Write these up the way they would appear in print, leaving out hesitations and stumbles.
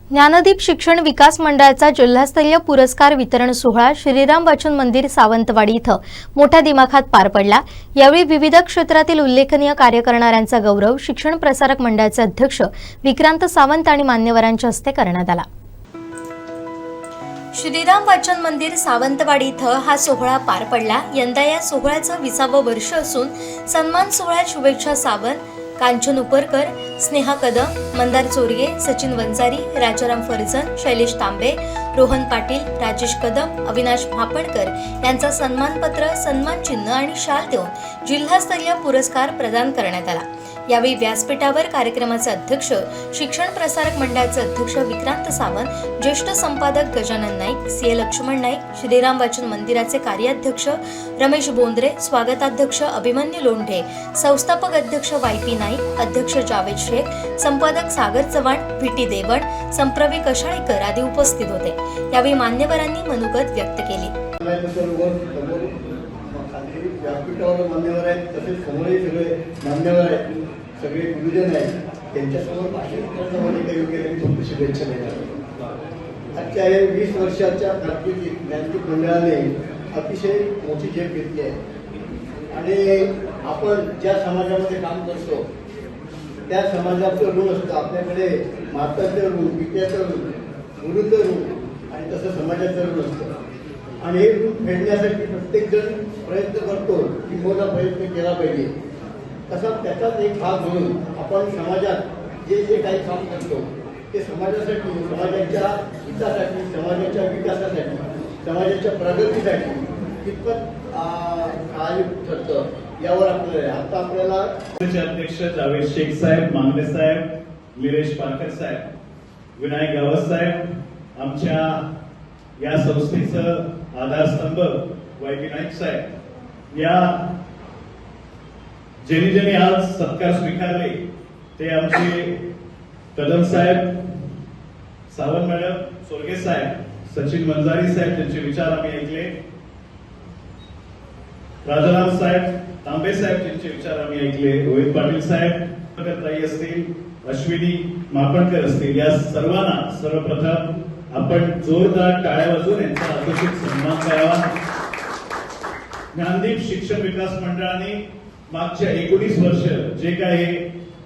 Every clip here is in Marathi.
ज्ञानदीप शिक्षण विकास मंडळाचा जिल्हास्तरीय पुरस्कार वितरण सोहळा श्रीराम वाचन मंदिर सावंतवाडी इथं मोठ्या दिमाखात पार पडला। यावेळी विविध क्षेत्रातील उल्लेखनीय कार्य करणाऱ्यांचा गौरव शिक्षण प्रसारक मंडळाचे अध्यक्ष विक्रांत सावंत आणि मान्यवरांच्या हस्ते करण्यात आला। श्रीराम वाचन मंदिर सावंतवाडी इथं हा सोहळा पार पडला। यंदा या सोहळ्याचं 20वे वर्ष असून सन्मान सोहळ्यात शुभेच्छा सावंत, कांचन उपरकर, स्नेहा कदम, मंदार चोरगे, सचिन वंजारी, राजाराम फरजन, शैलेश तांबे, रोहन पाटील, राजेश कदम, अविनाश भापणकर यांचा सन्मानपत्र, सन्मान चिन्ह आणि शाल देऊन जिल्हास्तरीय पुरस्कार प्रदान करण्यात आला। यावेळी व्यासपीठावर कार्यक्रमाचे अध्यक्ष शिक्षण प्रसारक मंडळाचे अध्यक्ष विक्रांत सावंत, ज्येष्ठ संपादक गजानन नाईक, सीए लक्ष्मण नाईक, श्रीराम वाचन मंदिराचे कार्याध्यक्ष रमेश बोंद्रे, स्वागताध्यक्ष अभिमन्यू लोंढे, संस्थापक अध्यक्ष वायपी नाईक, अध्यक्ष जावेद शेख, संपादक सागर चव्हाण, व्हीटी देवण, संप्रवी कशाळीकर आदी उपस्थित होते। यावेळी मान्यवरांनी मनोगत व्यक्त केली। सगळे गुरुजन आहेत, त्यांच्यासमोर भाषण करण्यामध्ये काही योग्य नाही, खूप शुभेच्छा देणार। आजच्या 20 वर्षाच्या कारकिर्दीत ज्ञानदीप मंडळाने अतिशय मोठी झेप घेतली आहे आणि आपण ज्या समाजामध्ये काम करतो त्या समाजाचं ऋण असतं आपल्याकडे, माताचं ऋण, विद्याचं ऋण, गुरुचं ऋण आणि तसं समाजाचं ऋण असतं आणि हे ऋण फेडण्यासाठी प्रत्येकजण प्रयत्न करतो, किंबहुना प्रयत्न केला पाहिजे। तसा त्याचाच एक भाग म्हणून आपण समाजात जे काही काम करतो ते समाजासाठी, समाजाच्या हितासाठी, समाजाच्या विकासासाठी, समाजाच्या प्रगतीसाठी कितपत सहाय्यक ठरतं यावर आता आपल्याला अध्यक्ष जावेद शेख साहेब, मांगले साहेब, निलेश पारकर साहेब, विनायक गावस साहेब, आमच्या या संस्थेचं आधारस्तंभ वायपी नाईक साहेब, या ज्यांनी आज सत्कार स्वीकारले ते आमचे कदम साहेब, सावंत मॅडम, चोरगे साहेब, सचिन वंजारी साहेब, त्यांचे विचार आम्ही ऐकले, राजाराम साहेब, तांबे साहेब, त्यांचे विचार आम्ही ऐकले, रोहित पाटील साहेब ताई असतील, अश्विनी मापणकर असतील, या सर्वांना सर्वप्रथम आपण जोरदार टाळ्या वाजवून यांचा अतिशय सन्मान करावा। ज्ञानदीप शिक्षण विकास मंडळाने मागच्या 19 वर्ष जे काही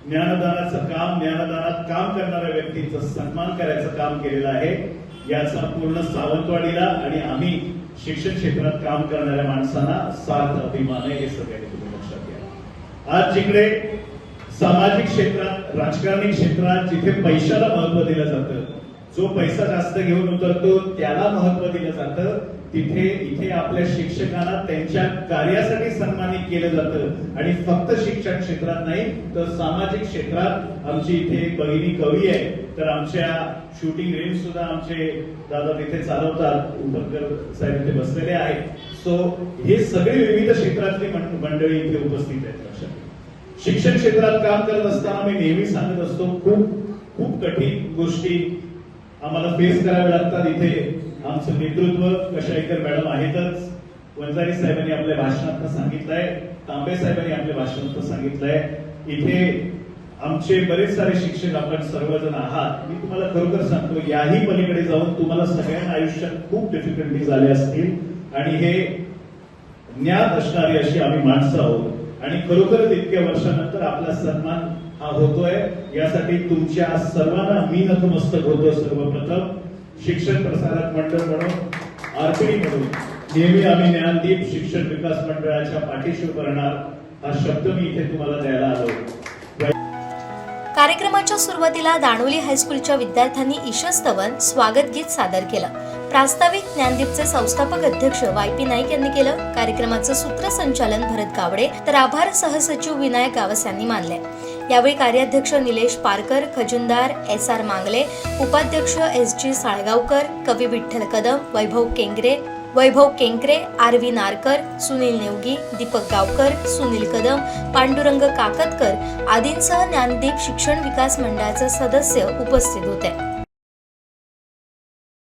ज्ञानदानाचं काम, ज्ञानदानात काम करणाऱ्या व्यक्तींचा सन्मान करायचं काम केलेलं आहे, याचा पूर्ण सावंतवाडीला आणि आम्ही शिक्षण क्षेत्रात काम करणाऱ्या माणसांना सार्थ अभिमान आहे, हे सगळ्यांनी तुम्ही लक्षात घ्या। आज जिकडे सामाजिक क्षेत्रात, राजकारणी क्षेत्रात जिथे पैशाला महत्व दिलं जातं, जो पैसा जास्त घेऊन उतरतो त्याला महत्व दिलं जातं, तिथे इथे आपल्या शिक्षकांना त्यांच्या कार्यासाठी सन्मानित केलं जातं आणि फक्त शिक्षण क्षेत्रात नाही तर सामाजिक क्षेत्रात आमची इथे भगिनी कवी आहे, तर आमच्या शूटिंग रेंज सुद्धा आमचे दादा तिथे चालवतात, उपरकर साहेब इथे बसलेले आहेत। सो हे सगळे विविध क्षेत्रातली मंडळी इथे उपस्थित आहेत। लक्षात, शिक्षण क्षेत्रात काम करत असताना मी नेहमी सांगत असतो, खूप कठीण गोष्टी आम्हाला फेस कराव्या लागतात। इथे आमचं नेतृत्व कशाळीकर मॅडम आहेतच, वंजारी साहेबांनी आपल्या भाषणात सांगितलंय, तांबे साहेबांनी आपल्या भाषणात सांगितलंय, इथे आमचे बरेच सारे शिक्षक आपण सर्वजण आहात। मी तुम्हाला खरोखर सांगतो, याही पलीकडे जाऊन तुम्हाला सगळ्यांना आयुष्यात खूप डिफिकल्टीज आल्या असतील आणि हे ज्ञात असणारी अशी आम्ही माणसं आहोत आणि खरोखरच इतक्या वर्षानंतर आपला सन्मान हा होतोय, यासाठी तुमच्या सर्वांना मी नतमस्तक होतो। सर्वप्रथम शिक्षण प्रसारक मंडळ म्हणून, आरपीडी म्हणून नेहमी आम्ही ज्ञानदीप शिक्षण विकास मंडळाच्या पाठीशी उभं राहणार, हा शब्द मी इथे तुम्हाला द्यायला आलो। कार्यक्रमाच्या सुरुवातीला दाणोली हायस्कूलच्या विद्यार्थ्यांनी ईशस्तवन स्वागत गीत सादर केलं। प्रास्ताविक ज्ञानदीपचे संस्थापक अध्यक्ष वायपी नाईक यांनी केलं। कार्यक्रमाचं सूत्रसंचालन भरत गावडे तर आभार सहसचिव विनायक गावस यांनी मानले। यावेळी कार्याध्यक्ष निलेश पारकर, खजिनदार SR मांगले, उपाध्यक्ष SG साळगावकर, कवी विठ्ठल कदम, वैभव केंकरे, RV नारकर, सुनील नेवगी, दीपक गावकर, सुनील कदम, पांडुरंग काकतकर आदींसह ज्ञानदीप शिक्षण विकास मंडळाचे सदस्य उपस्थित होते।